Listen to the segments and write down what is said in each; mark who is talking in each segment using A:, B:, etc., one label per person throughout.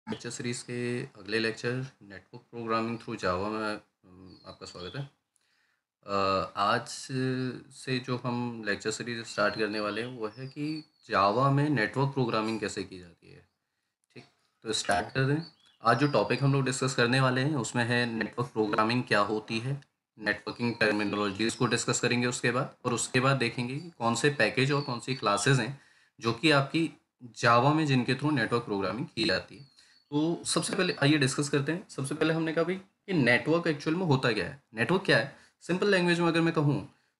A: Lecture series के अगले lecture network programming through जावा में आपका स्वागत है। आज से जो हम लेक्चर सीरीज स्टार्ट करने वाले हैं वो है कि जावा में नेटवर्क प्रोग्रामिंग कैसे की जाती है। ठीक, तो स्टार्ट कर दें। आज जो टॉपिक हम लोग डिस्कस करने वाले हैं उसमें है नेटवर्क प्रोग्रामिंग क्या होती है, नेटवर्किंग टर्मिनोलॉजीज को डिस्कस करेंगे उसके बाद, और उसके बाद देखेंगे कि कौन से पैकेज और कौन सी क्लासेस हैं जो कि आपकी जावा में जिनके थ्रू नेटवर्क प्रोग्रामिंग की जाती है। तो सबसे पहले आइए डिस्कस करते हैं। सबसे पहले हमने कहा भाई कि नेटवर्क एक्चुअल में होता क्या है। नेटवर्क क्या है, सिंपल लैंग्वेज में अगर मैं कहूँ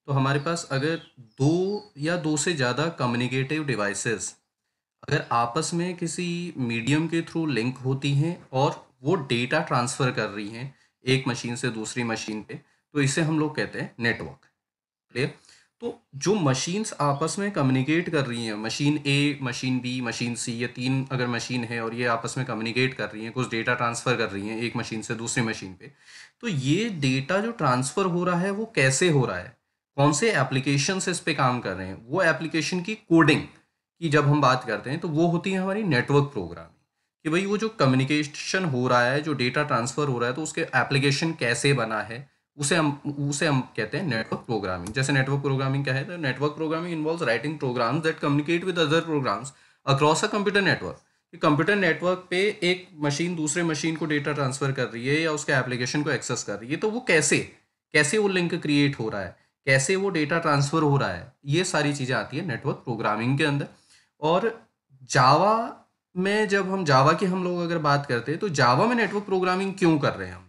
A: तो हमारे पास अगर दो या दो से ज़्यादा कम्युनिकेटिव डिवाइसेस अगर आपस में किसी मीडियम के थ्रू लिंक होती हैं और वो डेटा ट्रांसफ़र कर रही हैं एक मशीन से दूसरी मशीन पे, तो इसे हम लोग कहते हैं नेटवर्क। क्लियर। तो जो मशीन्स आपस में कम्युनिकेट कर रही हैं, मशीन ए, मशीन बी, मशीन सी, ये तीन अगर मशीन है और ये आपस में कम्युनिकेट कर रही हैं, कुछ डेटा ट्रांसफ़र कर रही हैं एक मशीन से दूसरी मशीन पे, तो ये डेटा जो ट्रांसफ़र हो रहा है वो कैसे हो रहा है, कौन से एप्लीकेशन से इस पे काम कर रहे हैं, वो एप्लीकेशन की कोडिंग की जब हम बात करते हैं तो वो होती है हमारी नेटवर्क प्रोग्रामिंग। कि भाई वो जो कम्युनिकेशन हो रहा है, जो डेटा ट्रांसफ़र हो रहा है, तो उसके एप्लीकेशन कैसे बना है, उसे हम कहते हैं नेटवर्क प्रोग्रामिंग। जैसे नेटवर्क प्रोग्रामिंग क्या है, तो network programming involves writing programs that communicate with other programs across a computer network. कि कंप्यूटर नेटवर्क पे एक मशीन दूसरे मशीन को डेटा ट्रांसफर कर रही है या उसके एप्लीकेशन को एक्सेस कर रही है, तो वो कैसे कैसे वो लिंक क्रिएट हो रहा है, कैसे वो डेटा ट्रांसफर हो रहा है, ये सारी चीज़ें आती है नेटवर्क प्रोग्रामिंग के अंदर। और जावा में जब हम लोग अगर बात करते हैं तो जावा में नेटवर्क प्रोग्रामिंग क्यों कर रहे हैं हम लोग।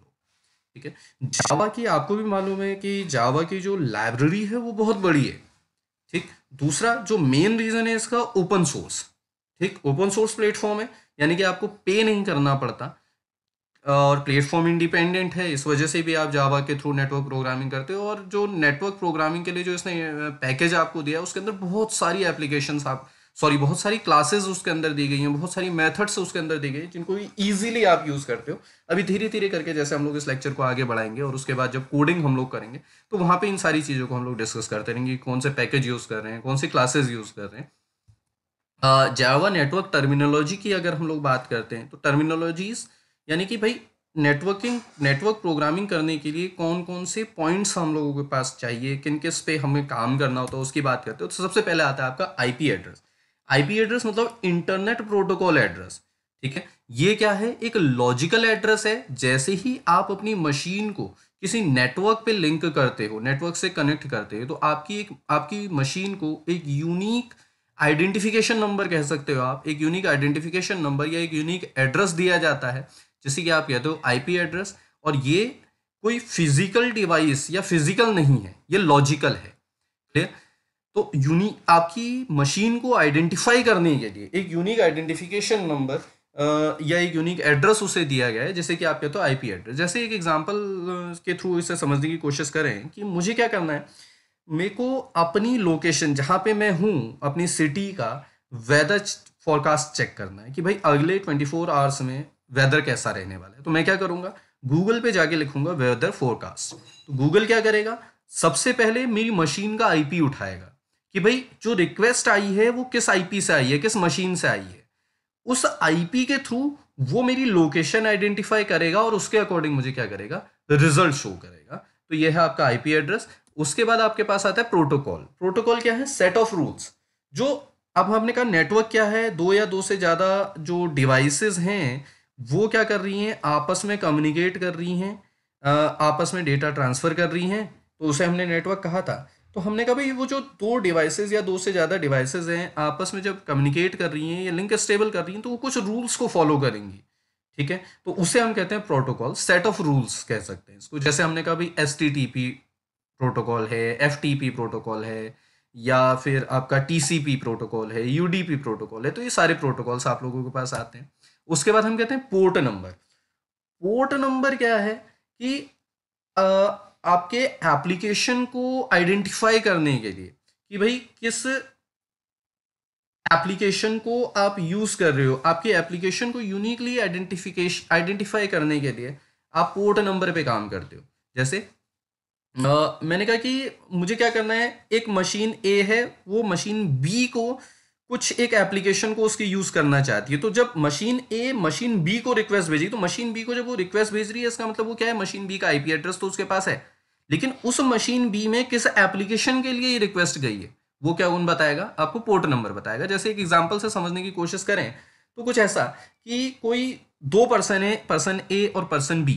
A: ठीक है, जावा की आपको भी मालूम है कि जावा की जो लाइब्रेरी है वो बहुत बड़ी है। ठीक, दूसरा जो मेन रीजन है इसका, ओपन सोर्स। ठीक, ओपन सोर्स प्लेटफॉर्म है, यानी कि आपको पे नहीं करना पड़ता और प्लेटफॉर्म इंडिपेंडेंट है। इस वजह से भी आप जावा के थ्रू नेटवर्क प्रोग्रामिंग करते हो। और जो नेटवर्क प्रोग्रामिंग के लिए जो इसने पैकेज आपको दिया उसके अंदर बहुत सारी एप्लीकेशंस आप सॉरी बहुत सारी क्लासेस उसके अंदर दी गई हैं, बहुत सारी मेथड्स उसके अंदर दी गई हैं जिनको इजीली आप यूज़ करते हो। अभी धीरे धीरे करके जैसे हम लोग इस लेक्चर को आगे बढ़ाएंगे और उसके बाद जब कोडिंग हम लोग करेंगे तो वहाँ पे इन सारी चीज़ों को हम लोग डिस्कस करते रहेंगे, कौन से पैकेज यूज़ कर रहे हैं, कौन सी क्लासेस यूज़ कर रहे हैं। जावा नेटवर्क टर्मिनोलॉजी की अगर हम लोग बात करते हैं तो टर्मिनोलॉजीज यानी कि भाई नेटवर्क प्रोग्रामिंग करने के लिए कौन कौन से पॉइंट्स हम लोगों के पास चाहिए, किन किस पे हमें काम करना होता है, उसकी बात करते हो। तो सबसे पहले आता है आपका आईपी एड्रेस। आईपी एड्रेस मतलब इंटरनेट प्रोटोकॉल एड्रेस। ठीक है, ये क्या है, एक लॉजिकल एड्रेस है। जैसे ही आप अपनी मशीन को किसी नेटवर्क पे लिंक करते हो, नेटवर्क से कनेक्ट करते हो, तो आपकी मशीन को एक यूनिक आइडेंटिफिकेशन नंबर कह सकते हो आप, एक यूनिक आइडेंटिफिकेशन नंबर या एक यूनिक एड्रेस दिया जाता है, जैसे कि आप कहते हो आईपी एड्रेस। और ये कोई फिजिकल डिवाइस या फिजिकल नहीं है, ये लॉजिकल है। क्लियर। तो यूनिक आपकी मशीन को आइडेंटिफाई करने के लिए एक यूनिक आइडेंटिफिकेशन नंबर या एक यूनिक एड्रेस उसे दिया गया है, जैसे कि आप कहते हो आईपी एड्रेस। जैसे एक एग्जांपल के थ्रू इसे समझने की कोशिश करें कि मुझे क्या करना है, मेरे को अपनी लोकेशन जहाँ पे मैं हूँ, अपनी सिटी का वेदर फोरकास्ट चेक करना है कि भाई अगले 24 आवर्स में वेदर कैसा रहने वाला है। तो मैं क्या करूँगा, गूगल पे जाके लिखूंगा वेदर फोरकास्ट। तो गूगल क्या करेगा, सबसे पहले मेरी मशीन का आईपी उठाएगा कि भाई जो रिक्वेस्ट आई है वो किस आईपी से आई है, किस मशीन से आई है। उस आईपी के थ्रू वो मेरी लोकेशन आइडेंटिफाई करेगा और उसके अकॉर्डिंग मुझे क्या करेगा, रिजल्ट शो करेगा। तो ये है आपका आईपी एड्रेस। उसके बाद आपके पास आता है प्रोटोकॉल। प्रोटोकॉल क्या है, सेट ऑफ रूल्स। जो अब हमने कहा नेटवर्क क्या है, दो या दो से ज़्यादा जो डिवाइसेस हैं वो क्या कर रही हैं, आपस में कम्युनिकेट कर रही हैं, आपस में डेटा ट्रांसफ़र कर रही हैं, तो उसे हमने नेटवर्क कहा था। तो हमने कहा भाई वो जो दो डिवाइसेस या दो से ज़्यादा डिवाइसेस हैं आपस में जब कम्युनिकेट कर रही हैं या लिंक स्टेबल कर रही हैं तो वो कुछ रूल्स को फॉलो करेंगी। ठीक है, तो उसे हम कहते हैं प्रोटोकॉल, सेट ऑफ रूल्स कह सकते हैं इसको। जैसे हमने कहा भाई एसटीटीपी प्रोटोकॉल है, एफटीपी प्रोटोकॉल है, या फिर आपका टीसीपी प्रोटोकॉल है, यूडीपी प्रोटोकॉल है। तो ये सारे प्रोटोकॉल्स आप लोगों के पास आते हैं। उसके बाद हम कहते हैं पोर्ट नंबर। पोर्ट नंबर क्या है कि अ, आपके एप्लीकेशन को आइडेंटिफाई करने के लिए कि भाई किस एप्लीकेशन को आप यूज कर रहे हो, आपके एप्लीकेशन को यूनिकली आइडेंटिफाई करने के लिए आप पोर्ट नंबर पे काम करते हो। जैसे मैंने कहा कि मुझे क्या करना है, एक मशीन ए है, वो मशीन बी को कुछ एक एप्लीकेशन को उसकी यूज करना चाहती है, तो जब मशीन ए मशीन बी को रिक्वेस्ट भेजी, तो मशीन बी को जब वो रिक्वेस्ट भेज रही है, इसका मतलब वो क्या है, मशीन बी का आईपी एड्रेस तो उसके पास है, लेकिन उस मशीन बी में किस एप्लीकेशन के लिए ये रिक्वेस्ट गई है वो क्या उन बताएगा, आपको पोर्ट नंबर बताएगा। जैसे एक एग्जांपल से समझने की कोशिश करें तो कुछ ऐसा कि कोई दो पर्सन है, पर्सन ए और पर्सन बी,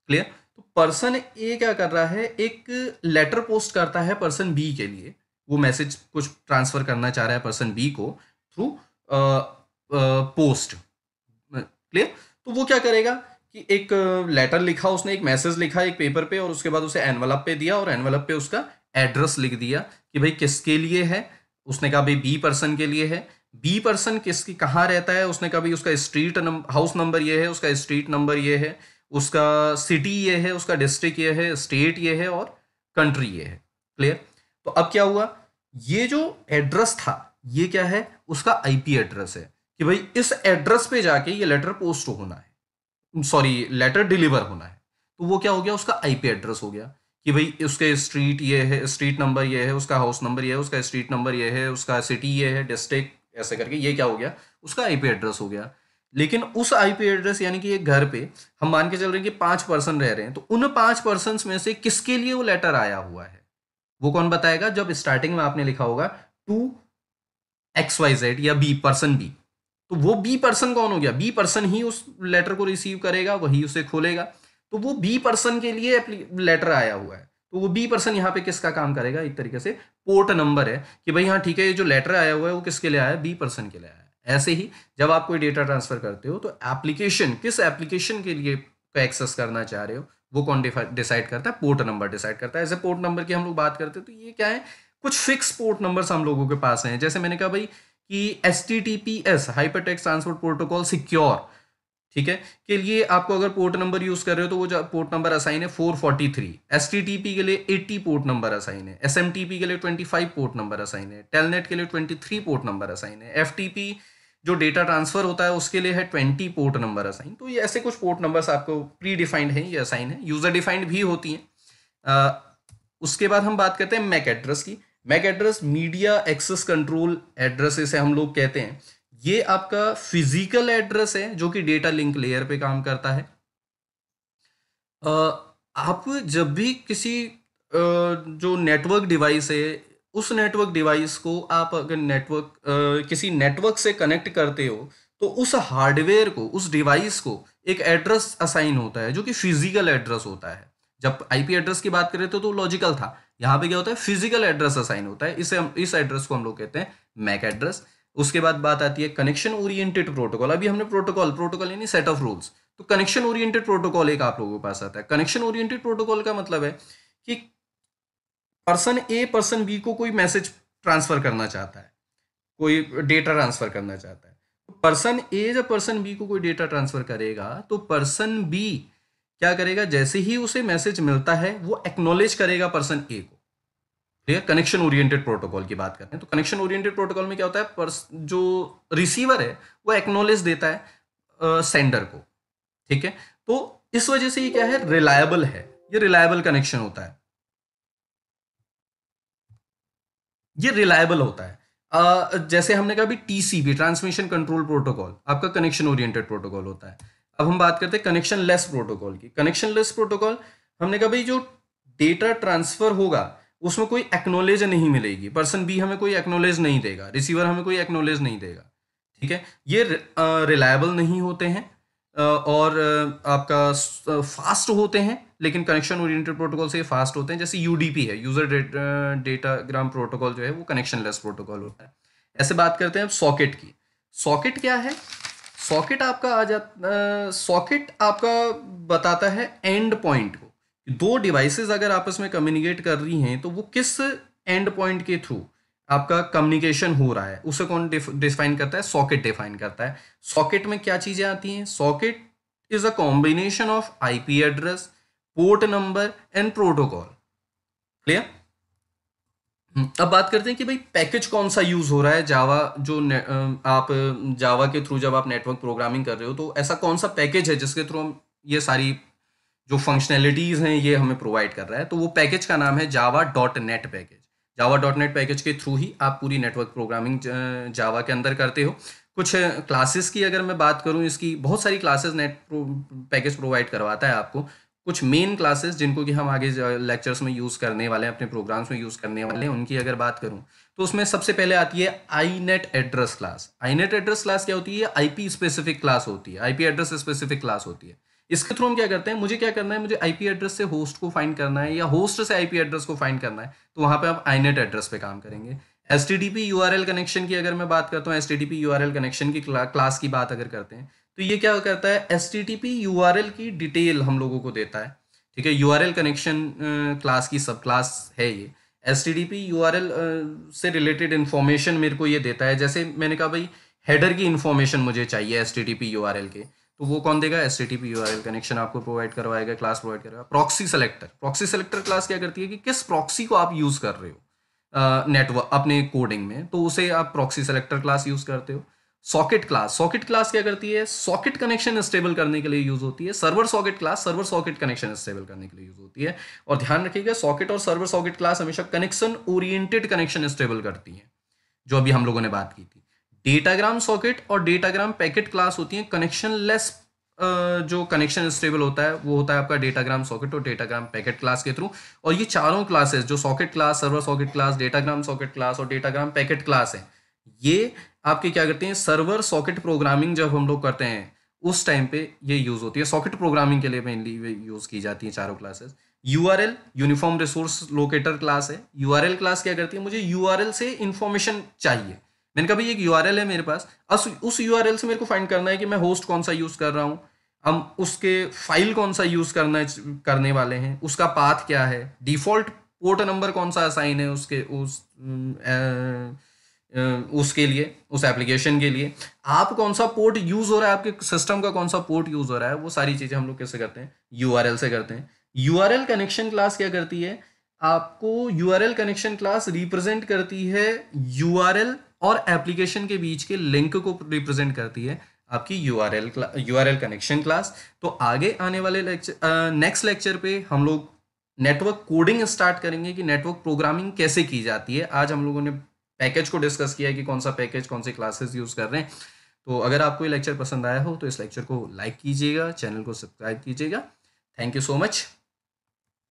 A: क्लियर। तो पर्सन ए क्या कर रहा है, एक लेटर पोस्ट करता है पर्सन बी के लिए, वो मैसेज कुछ ट्रांसफर करना चाह रहा है पर्सन बी को थ्रू पोस्ट, क्लियर। तो वो क्या करेगा कि एक लेटर लिखा उसने, एक मैसेज लिखा एक पेपर पे, और उसके बाद उसे एनवलप पे दिया, और एनवलप पे उसका एड्रेस लिख दिया कि भाई किसके लिए है। उसने कहा भाई बी पर्सन के लिए है। बी पर्सन किसकी कहाँ रहता है, उसने कहा भाई उसका स्ट्रीट हाउस नंबर ये है, उसका स्ट्रीट नंबर ये है, उसका सिटी ये है, उसका डिस्ट्रिक्ट ये है, स्टेट ये है, और कंट्री ये है, क्लियर। तो अब क्या हुआ, ये जो एड्रेस था ये क्या है, उसका आईपी एड्रेस है, कि भाई इस एड्रेस पे जाके ये लेटर पोस्ट होना है, सॉरी लेटर डिलीवर होना है। तो वो क्या हो गया, उसका आईपी एड्रेस हो गया कि भाई उसके स्ट्रीट ये है, स्ट्रीट नंबर ये है, उसका हाउस नंबर ये है, उसका स्ट्रीट नंबर ये है, उसका सिटी ये है, डिस्ट्रिक्ट, ऐसे करके ये क्या हो गया, उसका आईपी एड्रेस हो गया। लेकिन उस आईपी एड्रेस यानी कि एक घर पे हम मान के चल रहे हैं कि 5 पर्सन रह रहे हैं, तो उन 5 पर्सन में से किसके लिए वो लेटर आया हुआ है वो कौन बताएगा, जब स्टार्टिंग में आपने लिखा होगा टू XYZ या बी पर्सन बी, तो वो बी पर्सन कौन हो गया, बी पर्सन ही उस लेटर को रिसीव करेगा, वही उसे खोलेगा। तो वो बी पर्सन के लिए लेटर आया हुआ है, तो वो बी पर्सन यहाँ पे किसका काम करेगा, एक तरीके से पोर्ट नंबर है कि भाई हाँ ठीक है, ये जो लेटर आया हुआ है वो किसके लिए आया है, बी पर्सन के लिए आया है। ऐसे ही जब आप कोई डेटा ट्रांसफर करते हो तो एप्लीकेशन किस एप्लीकेशन के लिए एक्सेस करना चाह रहे हो वो कौन डिसाइड करता है, पोर्ट नंबर डिसाइड करता है। ऐसे पोर्ट नंबर की हम लोग बात करते हैं तो ये क्या है, कुछ फिक्स पोर्ट नंबर्स हम लोगों के पास हैं। जैसे मैंने कहा भाई कि HTTPS hyper text transport protocol secure, ठीक है, के लिए आपको अगर पोर्ट नंबर यूज कर रहे हो तो वो पोर्ट नंबर असाइन है 443, STTP के लिए 80 पोर्ट नंबर असाइन है, SMTP के लिए 25 पोर्ट नंबर असाइन है, टेलनेट के लिए 23 पोर्ट नंबर असाइन है, FTP जो डेटा ट्रांसफर होता है उसके लिए है 20 पोर्ट नंबर असाइन। तो ये ऐसे कुछ पोर्ट नंबर्स आपको प्री डिफाइंड है, ये असाइन है, यूजर डिफाइंड भी होती हैं। उसके बाद हम बात करते हैं मैक एड्रेस की। MAC address media access control address इसे हम लोग कहते हैं। ये आपका फिजिकल एड्रेस है जो कि डेटा लिंक लेयर पे काम करता है। आप जब भी किसी जो नेटवर्क डिवाइस है उस नेटवर्क डिवाइस को आप अगर किसी नेटवर्क से कनेक्ट करते हो तो उस हार्डवेयर को, उस डिवाइस को एक एड्रेस असाइन होता है जो कि फिजिकल एड्रेस होता है। जब आईपी एड्रेस की बात करें तो लॉजिकल था, यहाँ पे क्या होता है, फिजिकल एड्रेस असाइन होता है। इस एड्रेस को हम लोग कहते हैं मैक एड्रेस। उसके बाद बात आती है कनेक्शन ओरिएंटेड प्रोटोकॉल। अभी हमने प्रोटोकॉल यानी सेट ऑफ रूल्स, तो कनेक्शन ओरिएंटेड प्रोटोकॉल एक आप लोगों के पास आता है। कनेक्शन ओरिएंटेड प्रोटोकॉल का मतलब है कि पर्सन ए पर्सन बी को कोई मैसेज ट्रांसफर करना चाहता है, कोई डेटा ट्रांसफर करना चाहता है। पर्सन ए जब पर्सन बी को कोई डेटा ट्रांसफर करेगा तो पर्सन बी क्या करेगा, जैसे ही उसे मैसेज मिलता है वो एक्नॉलेज करेगा पर्सन ए को। ठीक है, कनेक्शन ओरिएंटेड प्रोटोकॉल की बात करते हैं तो कनेक्शन ओरिएंटेड प्रोटोकॉल में क्या होता है, जो रिसीवर है वो एक्नॉलेज देता है सेंडर को। ठीक है, तो इस वजह से ये क्या है, रिलायबल है, ये रिलायबल कनेक्शन होता है, ये रिलायबल होता है। जैसे हमने कहा भी TCP ट्रांसमिशन कंट्रोल प्रोटोकॉल आपका कनेक्शन ओरिएंटेड प्रोटोकॉल होता है। अब हम बात करते हैं कनेक्शन लेस प्रोटोकॉल की। कनेक्शन लेस प्रोटोकॉल हमने कहा भाई जो डेटा ट्रांसफर होगा उसमें कोई एक्नॉलेज नहीं मिलेगी, पर्सन बी हमें कोई एक्नॉलेज नहीं देगा, रिसीवर हमें कोई एक्नॉलेज नहीं देगा। ठीक है, ये रिलायबल नहीं होते हैं और आपका फास्ट होते हैं, लेकिन कनेक्शन ओरिएंटेड प्रोटोकॉल से फास्ट होते हैं। जैसे UDP है, यूजर डेटाग्राम प्रोटोकॉल जो है वो कनेक्शन लेस प्रोटोकॉल होता है। ऐसे बात करते हैं अब सॉकेट की। सॉकेट क्या है, सॉकेट आपका बताता है एंड पॉइंट को। दो डिवाइसेस अगर आपस में कम्युनिकेट कर रही हैं तो वो किस एंड पॉइंट के थ्रू आपका कम्युनिकेशन हो रहा है उसे कौन डिफाइन करता है, सॉकेट डिफाइन करता है। सॉकेट में क्या चीजें आती हैं, socket is a combination of IP address, port number and protocol. Clear. अब बात करते हैं कि भाई पैकेज कौन सा यूज हो रहा है जावा, जो आप जावा के थ्रू जब आप नेटवर्क प्रोग्रामिंग कर रहे हो तो ऐसा कौन सा पैकेज है जिसके थ्रू हम ये सारी जो फंक्शनैलिटीज हैं ये हमें प्रोवाइड कर रहा है। तो वो पैकेज का नाम है java.net पैकेज। java.net पैकेज के थ्रू ही आप पूरी नेटवर्क प्रोग्रामिंग जावा के अंदर करते हो। कुछ क्लासेस की अगर मैं बात करूँ, इसकी बहुत सारी क्लासेस पैकेज प्रोवाइड करवाता है आपको। कुछ मेन क्लासेस जिनको कि हम आगे लेक्चर्स में यूज़ करने वाले हैं, अपने प्रोग्राम्स में यूज़ करने वाले हैं, उनकी अगर बात करूँ तो उसमें सबसे पहले आती है आईनेट एड्रेस क्लास। आईनेट एड्रेस क्लास क्या होती है? आईपी स्पेसिफिक क्लास होती है, आईपी एड्रेस स्पेसिफिक क्लास होती है। इसके थ्रू हम क्या करते हैं, मुझे क्या करना है, मुझे आईपी एड्रेस से होस्ट को फाइंड करना है या होस्ट से आईपी एड्रेस को फाइंड करना है, तो वहां पे आप आईनेट एड्रेस पे काम करेंगे। एचटीटीपी यूआरएल कनेक्शन की अगर मैं बात करता हूँ, एचटीटीपी यूआरएल कनेक्शन की क्लास की बात अगर करते हैं, तो ये क्या करता है, एचटीटीपी यूआरएल की डिटेल हम लोगों को देता है। ठीक है, यूआरएल कनेक्शन क्लास की सब क्लास है ये। एचटीटीपी यूआरएल से रिलेटेड इन्फॉर्मेशन मेरे को ये देता है। जैसे मैंने कहा भाई हेडर की इन्फॉर्मेशन मुझे चाहिए एचटीटीपी यूआरएल के, तो वो कौन देगा? एचटीटीपी यूआरएल कनेक्शन आपको प्रोवाइड करवाएगा, क्लास प्रोवाइड करेगा। Proxy selector, proxy selector class क्या करती है कि किस प्रॉक्सी को आप यूज कर रहे हो नेटवर्क अपने कोडिंग में, तो उसे आप प्रॉक्सी सेलेक्टर क्लास यूज करते हो। सॉकेट क्लास, सॉकेट क्लास क्या करती है? सॉकेट कनेक्शन स्टेबल करने के लिए यूज होती है। Server socket class server socket connection stable करने के लिए यूज होती है। और ध्यान रखिएगा, सॉकेट और सर्वर सॉकेट क्लास हमेशा कनेक्शन ओरिएंटेड कनेक्शन स्टेबल करती है, जो अभी हम लोगों ने बात की थी। डेटाग्राम सॉकेट और डेटाग्राम पैकेट क्लास होती है कनेक्शन लेस। जो कनेक्शन स्टेबल होता है वो होता है आपका डेटाग्राम सॉकेट और डेटाग्राम पैकेट क्लास के थ्रू। और ये चारों क्लासेस, जो socket class, server socket class, datagram socket class और डेटाग्राम पैकेट क्लास है, ये आपके क्या करते हैं, सर्वर सॉकेट प्रोग्रामिंग जब हम लोग करते हैं उस टाइम पे ये यूज होती है। सॉकेट प्रोग्रामिंग के लिए मेनली यूज की जाती है चारों classes. URL uniform resource locator class है। यूआरएल क्लास क्या करती है, मुझे यूआरएल से इंफॉर्मेशन चाहिए। मैंने कहा भाई एक यूआरएल है मेरे पास, उस यूआरएल से मेरे को फाइंड करना है कि मैं होस्ट कौन सा यूज कर रहा हूँ, हम उसके फाइल कौन सा यूज करने वाले हैं, उसका पाथ क्या है, डिफॉल्ट पोर्ट नंबर कौन सा असाइन है उसके लिए, उस एप्लीकेशन के लिए, आप कौन सा पोर्ट यूज हो रहा है, आपके सिस्टम का कौन सा पोर्ट यूज हो रहा है, वो सारी चीजें हम लोग कैसे करते हैं, यूआरएल से करते हैं। यूआरएल कनेक्शन क्लास क्या करती है, आपको यूआरएल कनेक्शन क्लास रिप्रेजेंट करती है यूआरएल और एप्लीकेशन के बीच के लिंक को रिप्रेजेंट करती है आपकी यूआरएल कनेक्शन क्लास। तो आगे आने वाले नेक्स्ट लेक्चर पे हम लोग नेटवर्क कोडिंग स्टार्ट करेंगे कि नेटवर्क प्रोग्रामिंग कैसे की जाती है। आज हम लोगों ने पैकेज को डिस्कस किया है कि कौन सा पैकेज कौन से क्लासेस यूज कर रहे हैं। तो अगर आपको ये लेक्चर पसंद आया हो तो इस लेक्चर को लाइक कीजिएगा, चैनल को सब्सक्राइब कीजिएगा। Thank you so much.